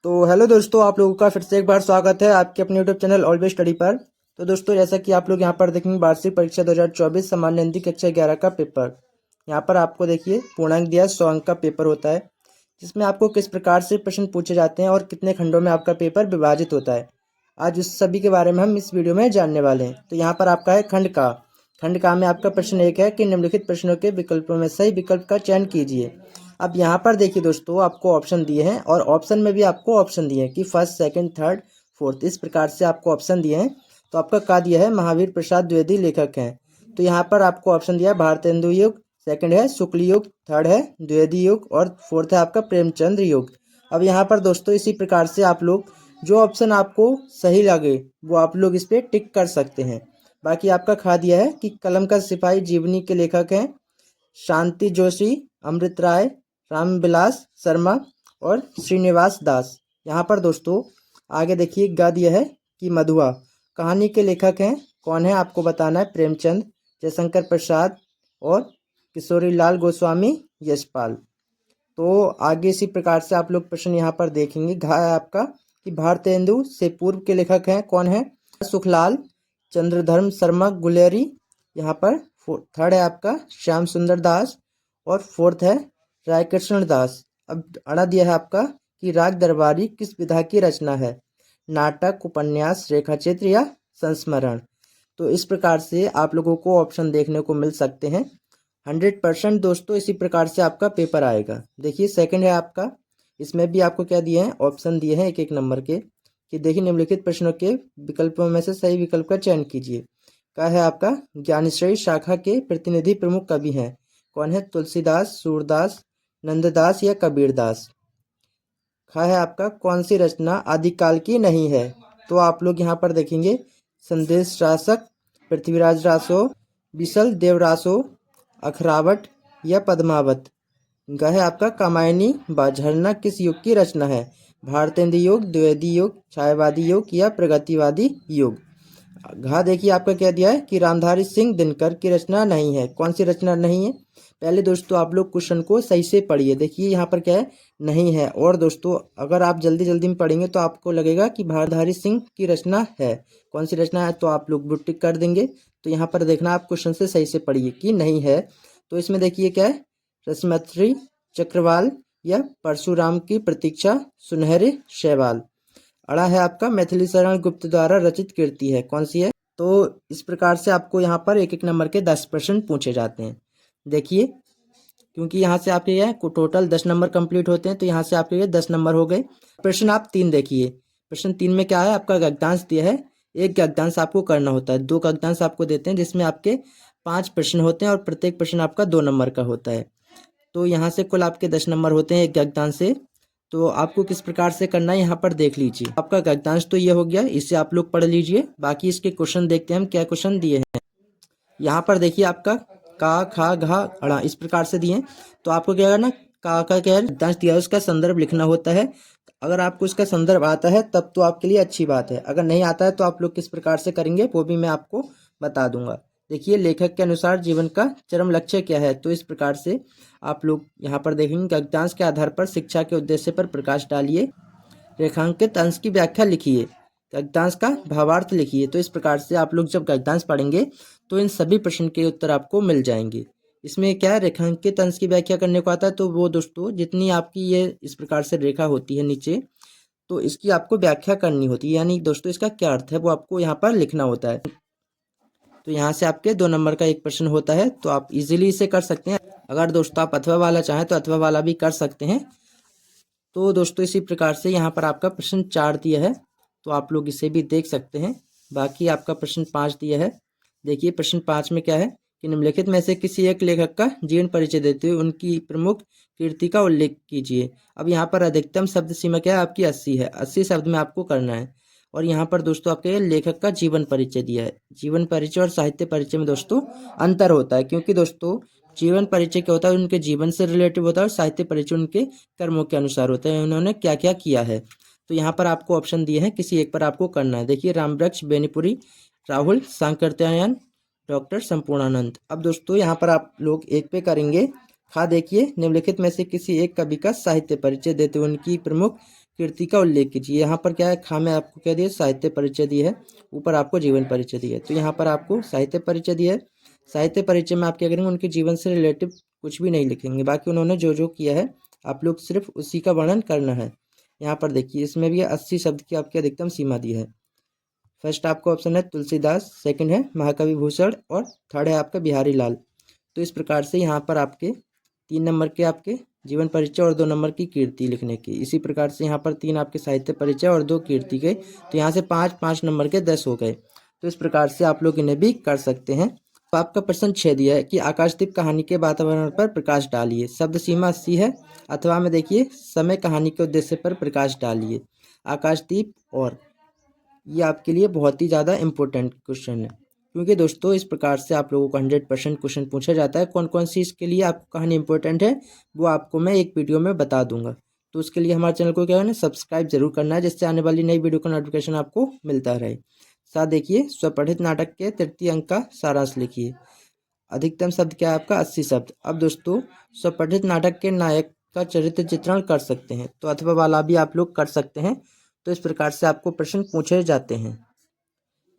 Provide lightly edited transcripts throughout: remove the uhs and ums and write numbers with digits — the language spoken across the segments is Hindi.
तो हेलो दोस्तों, आप लोगों का फिर से एक बार स्वागत है आपके अपने यूट्यूब चैनल ऑलवेज स्टडी पर। तो दोस्तों, जैसा कि आप लोग यहाँ पर देखेंगे, वार्षिक परीक्षा 2024 सामान्य हिंदी कक्षा 11 का पेपर। यहाँ पर आपको देखिए पूर्णांक दिया 100 अंक का पेपर होता है, जिसमें आपको किस प्रकार से प्रश्न पूछे जाते हैं और कितने खंडों में आपका पेपर विभाजित होता है, आज उस सभी के बारे में हम इस वीडियो में जानने वाले हैं। तो यहाँ पर आपका है खंड का में आपका प्रश्न एक है कि निम्नलिखित प्रश्नों के विकल्पों में सही विकल्प का चयन कीजिए। अब यहाँ पर देखिए दोस्तों, आपको ऑप्शन दिए हैं और ऑप्शन में भी आपको ऑप्शन दिए हैं कि फर्स्ट, सेकंड, थर्ड, फोर्थ, इस प्रकार से आपको ऑप्शन दिए हैं। तो आपका का दिया है महावीर प्रसाद द्विवेदी लेखक हैं। तो यहाँ पर आपको ऑप्शन दिया है भारतेंदु युग, सेकंड है शुक्ल युग, थर्ड है द्विवेदी युग और फोर्थ है आपका प्रेमचंद्र युग। अब यहाँ पर दोस्तों इसी प्रकार से आप लोग जो ऑप्शन आपको सही लगे वो आप लोग इस पर टिक कर सकते हैं। बाकी आपका खा दिया है कि कलम का सिपाही जीवनी के लेखक हैं शांति जोशी, अमृत राय, रामविलास शर्मा और श्रीनिवास दास। यहाँ पर दोस्तों आगे देखिए गा दिया है कि मधुआ कहानी के लेखक हैं, कौन है आपको बताना है, प्रेमचंद, जयशंकर प्रसाद और किशोरी लाल गोस्वामी यशपाल। तो आगे इसी प्रकार से आप लोग प्रश्न यहाँ पर देखेंगे। घा है आपका कि भारतेंदु से पूर्व के लेखक हैं, कौन है, सुखलाल, चंद्रधर्म शर्मा गुलेरी। यहाँ पर थर्ड है आपका श्याम सुंदर दास और फोर्थ है रायकृष्ण दास। अब अड़ा दिया है आपका कि राग दरबारी किस विधा की रचना है, नाटक, उपन्यास, रेखाचित्र या संस्मरण। तो इस प्रकार से आप लोगों को ऑप्शन देखने को मिल सकते हैं। 100% दोस्तों इसी प्रकार से आपका पेपर आएगा। देखिए सेकंड है आपका, इसमें भी आपको क्या दिए हैं, ऑप्शन दिए हैं एक एक नंबर के कि देखिए निम्नलिखित प्रश्नों के विकल्पों में से सही विकल्प का चयन कीजिए। का है आपका ज्ञानश्रेणी शाखा के प्रतिनिधि प्रमुख कवि हैं, कौन है, तुलसीदास, सूरदास, नंददास या कबीरदास। खा है आपका कौन सी रचना आदिकाल की नहीं है। तो आप लोग यहाँ पर देखेंगे संदेश रासक, पृथ्वीराज रासो, बिसल देव रासो, अखरावट या पद्मावत। ग है आपका कामायनी व झरना किस युग की रचना है, भारतेंदु युग, द्विवेदी युग, छायावादी युग या प्रगतिवादी युग। घा देखिए आपका क्या दिया है कि रामधारी सिंह दिनकर की रचना नहीं है, कौन सी रचना नहीं है। पहले दोस्तों आप लोग क्वेश्चन को सही से पढ़िए। देखिए यहाँ पर क्या है, नहीं है। और दोस्तों अगर आप जल्दी जल्दी में पढ़ेंगे तो आपको लगेगा कि भारधारी सिंह की रचना है, कौन सी रचना है, तो आप लोग बुक टिक कर देंगे। तो यहाँ पर देखना आप क्वेश्चन से सही से पढ़िए कि नहीं है। तो इसमें देखिए क्या है, रसमत्री चक्रवाल या परशुराम की प्रतीक्षा सुनहरे शैवाल। अड़ा है आपका मैथिली शरण गुप्त द्वारा रचित कृति है, कौन सी है। तो इस प्रकार से आपको यहाँ पर एक एक नंबर के 10 प्रश्न पूछे जाते हैं। देखिए क्योंकि यहाँ से आपके ये टोटल 10 नंबर कंप्लीट होते हैं, तो यहाँ से आपके ये 10 नंबर हो गए। प्रश्न आप 3 देखिए, प्रश्न 3 में क्या है, आपका गद्यांश दिया है। एक गद्यांश आपको करना होता है, 2 गद्यांश आपको देते हैं जिसमें आपके 5 प्रश्न होते हैं और प्रत्येक प्रश्न आपका 2 नंबर का होता है। तो यहाँ से कुल आपके 10 नंबर होते हैं एक गद्यांश से। तो आपको किस प्रकार से करना है यहाँ पर देख लीजिए। आपका गद्यांश तो ये हो गया, इसे आप लोग पढ़ लीजिए। बाकी इसके क्वेश्चन देखते हैं हम क्या क्वेश्चन दिए हैं। यहाँ पर देखिए आपका का, खा, घा, अड़ा इस प्रकार से दिए हैं। तो आपको क्या करना, का क्या है, गद्यांश दिया है उसका संदर्भ लिखना होता है। अगर आपको इसका संदर्भ आता है तब तो आपके लिए अच्छी बात है, अगर नहीं आता है तो आप लोग किस प्रकार से करेंगे वो भी मैं आपको बता दूंगा। देखिए लेखक के अनुसार जीवन का चरम लक्ष्य क्या है। तो इस प्रकार से आप लोग यहाँ पर देखेंगे गद्यांश के आधार पर शिक्षा के उद्देश्य पर प्रकाश डालिए, रेखांकित अंश की व्याख्या लिखिए, गद्यांश का भावार्थ लिखिए। तो इस प्रकार से आप लोग जब गद्यांश पढ़ेंगे तो इन सभी प्रश्न के उत्तर आपको मिल जाएंगे। इसमें क्या है, रेखांकित अंश की व्याख्या करने को आता है। तो वो दोस्तों जितनी आपकी ये इस प्रकार से रेखा होती है नीचे, तो इसकी आपको व्याख्या करनी होती है, यानी दोस्तों इसका क्या अर्थ है वो आपको यहाँ पर लिखना होता है। तो यहाँ से आपके 2 नंबर का एक प्रश्न होता है, तो आप इजीली इसे कर सकते हैं। अगर दोस्तों आप अथवा वाला चाहें तो अथवा वाला भी कर सकते हैं। तो दोस्तों इसी प्रकार से यहाँ पर आपका प्रश्न 4 दिया है, तो आप लोग इसे भी देख सकते हैं। बाकी आपका प्रश्न 5 दिया है। देखिए प्रश्न 5 में क्या है कि निम्नलिखित में से किसी एक लेखक का जीवन परिचय देते हुए उनकी प्रमुख कृति का उल्लेख कीजिए। अब यहाँ पर अधिकतम शब्द सीमा क्या है आपकी 80 है, 80 शब्द में आपको करना है। और यहाँ पर दोस्तों आपके लेखक का जीवन परिचय दिया है। जीवन परिचय और साहित्य परिचय में दोस्तों अंतर होता है, क्योंकि दोस्तों जीवन परिचय क्या होता है, उनके जीवन से रिलेटिव होता है और साहित्य परिचय उनके कर्मों के अनुसार होता है, उन्होंने क्या क्या किया है। तो यहाँ पर आपको ऑप्शन दिए हैं, किसी एक पर आपको करना है। देखिए रामवृक्ष बेनीपुरी, राहुल सांकृत्यायन, डॉक्टर संपूर्णानंद। अब दोस्तों यहाँ पर आप लोग एक पे करेंगे। खा देखिए निम्नलिखित में से किसी एक कवि का साहित्य परिचय देते हुए उनकी प्रमुख कीर्ति का उल्लेख कीजिए। यहाँ पर क्या है, खा में आपको क्या दिया, साहित्य परिचय दी है, ऊपर आपको जीवन परिचय दी है। तो यहाँ पर आपको साहित्य परिचय दिया है। साहित्य परिचय में आप क्या करेंगे, उनके जीवन से रिलेटिव कुछ भी नहीं लिखेंगे, बाकी उन्होंने जो जो किया है आप लोग सिर्फ उसी का वर्णन करना है। यहाँ पर देखिए, इसमें भी 80 शब्द की आपकी अधिकतम सीमा दी है। फर्स्ट आपका ऑप्शन है तुलसीदास, सेकंड है महाकवि भूषण और थर्ड है आपका बिहारी लाल। तो इस प्रकार से यहाँ पर आपके 3 नंबर के आपके जीवन परिचय और 2 नंबर की कीर्ति लिखने की। इसी प्रकार से यहाँ पर 3 आपके साहित्य परिचय और 2 कीर्ति गए, तो यहाँ से 5 नंबर के 10 हो गए। तो इस प्रकार से आप लोग इन्हें भी कर सकते हैं। तो आपका प्रश्न 6 दिया है कि आकाशदीप कहानी के वातावरण पर प्रकाश डालिए। शब्द सीमा 80 है। अथवा में देखिए, समय कहानी के उद्देश्य पर प्रकाश डालिए। आकाशदीप, और ये आपके लिए बहुत ही ज़्यादा इंपॉर्टेंट क्वेश्चन है, क्योंकि दोस्तों इस प्रकार से आप लोगों को 100% क्वेश्चन पूछा जाता है। कौन कौन सी इसके लिए आपको कहानी इंपॉर्टेंट है वो आपको मैं एक वीडियो में बता दूंगा। तो उसके लिए हमारे चैनल को क्या है ना, सब्सक्राइब जरूर करना है, जिससे आने वाली नई वीडियो का नोटिफिकेशन आपको मिलता रहे। साथ देखिए, स्वपठित नाटक के तृतीय अंक का सारांश लिखिए। अधिकतम शब्द क्या है आपका, 80 शब्द। अब दोस्तों, स्वपठित नाटक के नायक का चरित्र चित्रण कर सकते हैं, तो अथवा वाला भी आप लोग कर सकते हैं। तो इस प्रकार से आपको प्रश्न पूछे जाते हैं।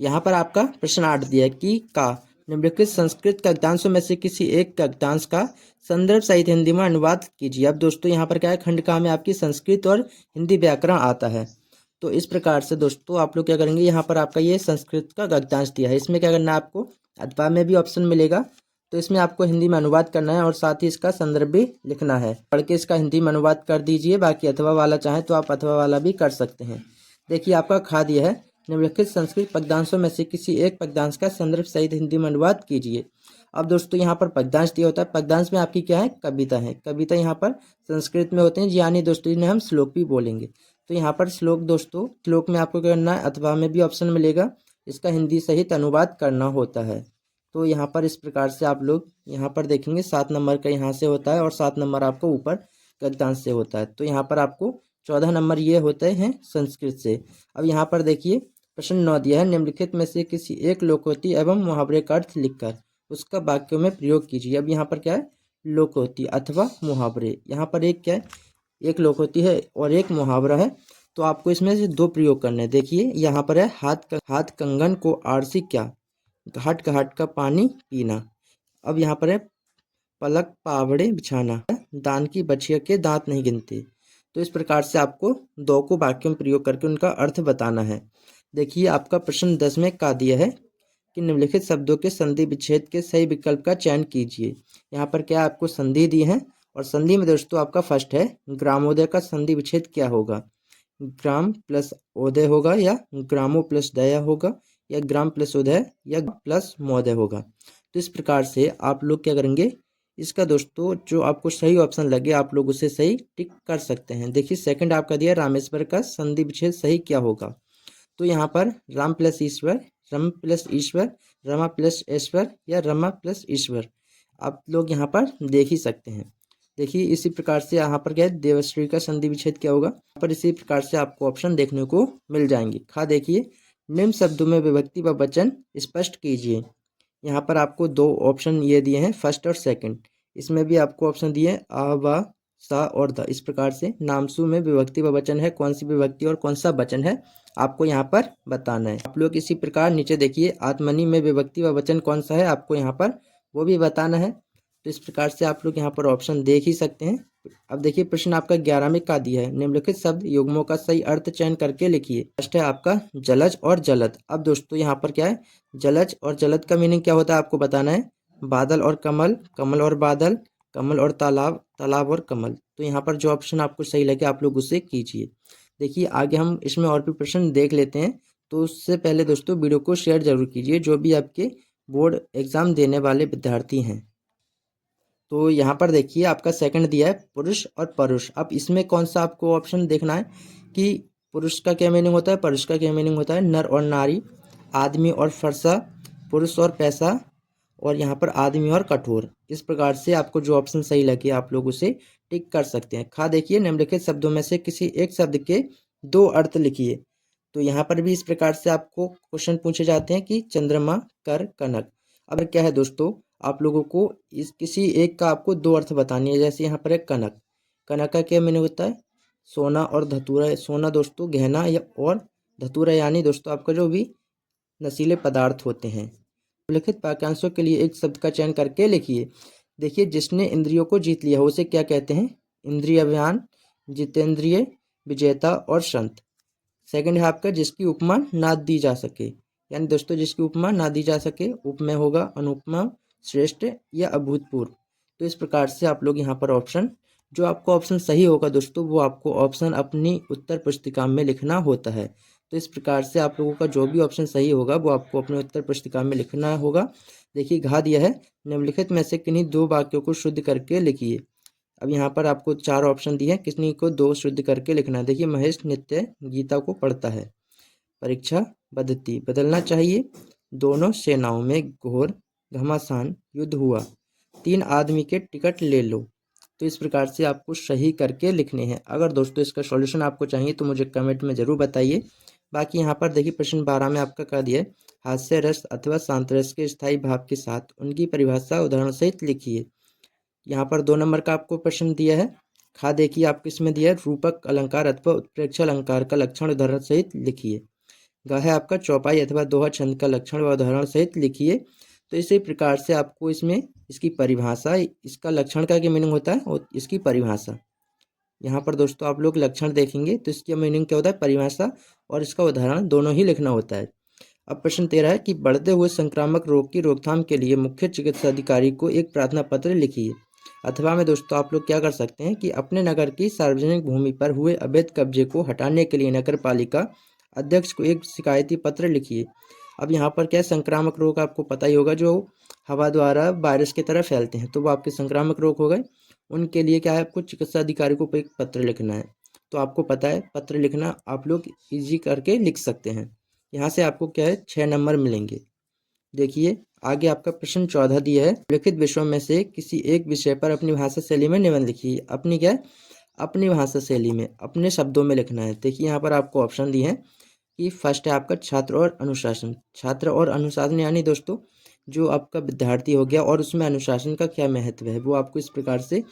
यहाँ पर आपका प्रश्न 8 दिया है कि का निम्नलिखित संस्कृत गद्यांशों में से किसी एक गद्यांश का संदर्भ सहित हिंदी में अनुवाद कीजिए। अब दोस्तों यहाँ पर क्या है, खंड का में आपकी संस्कृत और हिंदी व्याकरण आता है। तो इस प्रकार से दोस्तों आप लोग क्या करेंगे, यहाँ पर आपका ये संस्कृत का गद्यांश दिया है, इसमें क्या करना है आपको, अथवा में भी ऑप्शन मिलेगा, तो इसमें आपको हिंदी में अनुवाद करना है और साथ ही इसका संदर्भ भी लिखना है। पढ़ के इसका हिंदी में अनुवाद कर दीजिए। बाकी अथवा वाला चाहे तो आप अथवा वाला भी कर सकते हैं। देखिए आपका खा दिया है, निम्नलिखित संस्कृत पद्यांशों में से किसी एक पद्यांश का संदर्भ सहित हिंदी में अनुवाद कीजिए। अब दोस्तों यहाँ पर पद्यांश दिया होता है, पद्यांश में आपकी क्या है, कविता है। कविता यहाँ पर संस्कृत में होते हैं, यानी दोस्तों इन्हें हम श्लोक भी बोलेंगे। तो यहाँ पर श्लोक, दोस्तों श्लोक में आपको क्या करना है, अथवा में भी ऑप्शन मिलेगा, इसका हिंदी सहित अनुवाद करना होता है। तो यहाँ पर इस प्रकार से आप लोग यहाँ पर देखेंगे 7 नंबर का यहाँ से होता है और 7 नंबर आपको ऊपर गद्यांश से होता है। तो यहाँ पर आपको 14 नंबर ये होते हैं संस्कृत से। अब यहाँ पर देखिए प्रश्न 9 दिया है, निम्नलिखित में से किसी एक लोकोक्ति एवं मुहावरे का अर्थ लिखकर उसका वाक्यों में प्रयोग कीजिए। अब यहाँ पर क्या है, लोकोक्ति अथवा मुहावरे। यहाँ पर एक क्या है, एक लोकोक्ति है और एक मुहावरा है। तो आपको इसमें से 2 प्रयोग करने हैं। देखिए यहाँ पर है, हाथ कंगन को आरसी क्या, घाट घाट का पानी पीना। अब यहाँ पर है, पलक पावड़े बिछाना, दान की बछिया के दांत नहीं गिनते। तो इस प्रकार से आपको 2 को वाक्यों में प्रयोग करके उनका अर्थ बताना है। देखिए आपका प्रश्न 10 में का दिया है कि निम्नलिखित शब्दों के संधि विच्छेद के सही विकल्प का चयन कीजिए। यहाँ पर क्या आपको संधि दी है, और संधि में दोस्तों आपका फर्स्ट है, ग्रामोदय का संधि विच्छेद क्या होगा, ग्राम प्लस उदय होगा, या ग्रामो प्लस दया होगा, या ग्राम प्लस उदय, या प्लस मोदय होगा। तो इस प्रकार से आप लोग क्या करेंगे, इसका दोस्तों जो आपको सही ऑप्शन लगे आप लोग उसे सही टिक कर सकते हैं। देखिए सेकंड आपका दिया, रामेश्वर का संधि विच्छेद सही क्या होगा। तो यहाँ पर राम प्लस ईश्वर, रम प्लस ईश्वर, रमा प्लस ऐश्वर, या रमा प्लस ईश्वर आप लोग यहाँ पर देख ही सकते हैं। देखिए इसी प्रकार से यहाँ पर क्या है, देवश्री का संधि विच्छेद क्या होगा। यहाँ पर इसी प्रकार से आपको ऑप्शन देखने को मिल जाएंगे। खा देखिए, निम्न शब्दों में विभक्ति व वचन स्पष्ट कीजिए। यहाँ पर आपको 2 ऑप्शन ये दिए हैं, फर्स्ट और सेकंड। इसमें भी आपको ऑप्शन दिए आ, वा, सा और द। इस प्रकार से नामसू में विभक्ति व वचन है, कौन सी विभक्ति और कौन सा वचन है आपको यहाँ पर बताना है। आप लोग इसी प्रकार नीचे देखिए, आत्मनि में विभक्ति व वचन कौन सा है आपको यहाँ पर वो भी बताना है। तो इस प्रकार से आप लोग यहाँ पर ऑप्शन देख ही सकते हैं। अब देखिए प्रश्न आपका 11 में का दिया है, निम्नलिखित शब्द युग्मों का सही अर्थ चयन करके लिखिए। फर्स्ट है आपका जलज और जलद। अब दोस्तों यहाँ पर क्या है, जलज और जलद का मीनिंग क्या होता है आपको बताना है। बादल और कमल, कमल और बादल, कमल और तालाब, तालाब और कमल। तो यहाँ पर जो ऑप्शन आपको सही लगे आप लोग उसे कीजिए। देखिए आगे हम इसमें और भी प्रश्न देख लेते हैं, तो उससे पहले दोस्तों वीडियो को शेयर जरूर कीजिए जो भी आपके बोर्ड एग्जाम देने वाले विद्यार्थी हैं। तो यहाँ पर देखिए आपका सेकंड दिया है पुरुष और परुष। अब इसमें कौन सा आपको ऑप्शन देखना है कि पुरुष का क्या मीनिंग होता है, परुष का क्या मीनिंग होता है। नर और नारी, आदमी और फरसा, पुरुष और पैसा, और यहाँ पर आदमी और कठोर। इस प्रकार से आपको जो ऑप्शन सही लगे आप लोग उसे टिक कर सकते हैं। खा देखिए, निम्नलिखित शब्दों में से किसी एक शब्द के 2 अर्थ लिखिए। तो यहाँ पर भी इस प्रकार से आपको क्वेश्चन पूछे जाते हैं कि चंद्रमा, कर, कनक। अब क्या है दोस्तों, आप लोगों को इस किसी एक का आपको 2 अर्थ बतानी है। जैसे यहाँ पर है कनक, कनक का क्या मीनिंग होता है, सोना और धतूरा। सोना दोस्तों गहना या और धतूरा यानी दोस्तों आपका जो भी नशीले पदार्थ होते हैं। लिखित वाक्यांशों के लिए एक शब्द का चयन करके लिखिए। देखिए, जिसने इंद्रियों को जीत लिया उसे क्या कहते हैं? इंद्रियवान, जितेंद्रिय, विजेता और संत। सेकंड है आपका जिसकी उपमा ना दी जा सके, यानी दोस्तों जिसकी उपमा ना दी जा सके, उपमेय होगा अनुपमा, श्रेष्ठ या अभूतपूर्व। तो इस प्रकार से आप लोग यहाँ पर ऑप्शन, जो आपको ऑप्शन सही होगा दोस्तों वो आपको ऑप्शन अपनी उत्तर पुस्तिका में लिखना होता है। तो इस प्रकार से आप लोगों का जो भी ऑप्शन सही होगा वो आपको अपने उत्तर पुस्तिका में लिखना होगा। देखिए घा दिया है, निम्नलिखित में से किन्हीं दो वाक्यों को शुद्ध करके लिखिए। अब यहाँ पर आपको चार ऑप्शन दिए हैं, किन्हीं को दो शुद्ध करके लिखना है। देखिए, महेश नित्य गीता को पढ़ता है। परीक्षा पद्धति बदलना चाहिए। दोनों सेनाओं में घोर घमासान युद्ध हुआ। 3 आदमी के टिकट ले लो। तो इस प्रकार से आपको सही करके लिखने हैं। अगर दोस्तों इसका सॉल्यूशन आपको चाहिए तो मुझे कमेंट में ज़रूर बताइए। बाकी यहाँ पर देखिए प्रश्न 12 में आपका कह दिया है, हास्य रस अथवा शांत रस के स्थायी भाव के साथ उनकी परिभाषा उदाहरण सहित लिखिए। यहाँ पर 2 नंबर का आपको प्रश्न दिया है। खा देखिए आपको इसमें दिया है, रूपक अलंकार अथवा उत्प्रेक्षा अलंकार का लक्षण उदाहरण सहित लिखिए। ग है आपका चौपाई अथवा दोहा छंद का लक्षण व उदाहरण सहित लिखिए। तो इसी प्रकार से आपको इसमें इसकी परिभाषा, इसका लक्षण का क्या मीनिंग होता है और इसकी परिभाषा, यहाँ पर दोस्तों आप लोग लक्षण देखेंगे तो इसका मीनिंग क्या होता है, परिभाषा और इसका उदाहरण दोनों ही लिखना होता है। अब प्रश्न 13 है कि बढ़ते हुए संक्रामक रोग की रोकथाम के लिए मुख्य चिकित्सा अधिकारी को एक प्रार्थना पत्र लिखिए। अथवा में दोस्तों आप लोग क्या कर सकते हैं कि अपने नगर की सार्वजनिक भूमि पर हुए अवैध कब्जे को हटाने के लिए नगर पालिका अध्यक्ष को एक शिकायती पत्र लिखिए। अब यहाँ पर क्या संक्रामक रोग आपको पता ही होगा, जो हवा द्वारा वायरस की तरह फैलते हैं, तो वो आपके संक्रामक रोग हो गए। उनके लिए क्या है, आपको चिकित्सा अधिकारी को एक पत्र लिखना है। तो आपको पता है पत्र लिखना आप लोग ईजी करके लिख सकते हैं। यहाँ से आपको क्या है 6 नंबर मिलेंगे। देखिए आगे आपका प्रश्न 14 दिया है, लिखित विषयों में से किसी एक विषय पर अपनी भाषा शैली में निबंध लिखिए। अपनी क्या है, अपनी भाषा शैली में अपने शब्दों में लिखना है। देखिए यहाँ पर आपको ऑप्शन दिए हैं कि फर्स्ट है आपका छात्र और अनुशासन। छात्र और अनुशासन यानी दोस्तों जो आपका विद्यार्थी हो गया और उसमें अनुशासन का क्या महत्व है, वो आपको इस प्रकार से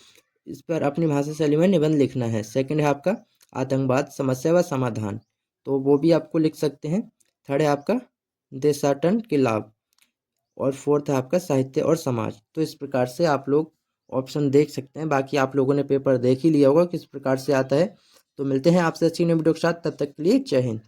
इस पर अपनी भाषा शैली में निबंध लिखना है। सेकंड है आपका आतंकवाद समस्या व समाधान, तो वो भी आपको लिख सकते हैं। थर्ड है आपका देशाटन के लाभ, और फोर्थ है आपका साहित्य और समाज। तो इस प्रकार से आप लोग ऑप्शन देख सकते हैं। बाकी आप लोगों ने पेपर देख ही लिया होगा किस प्रकार से आता है। तो मिलते हैं आपसे अच्छी नई वीडियो के साथ, तब तक के लिए जय हिंद।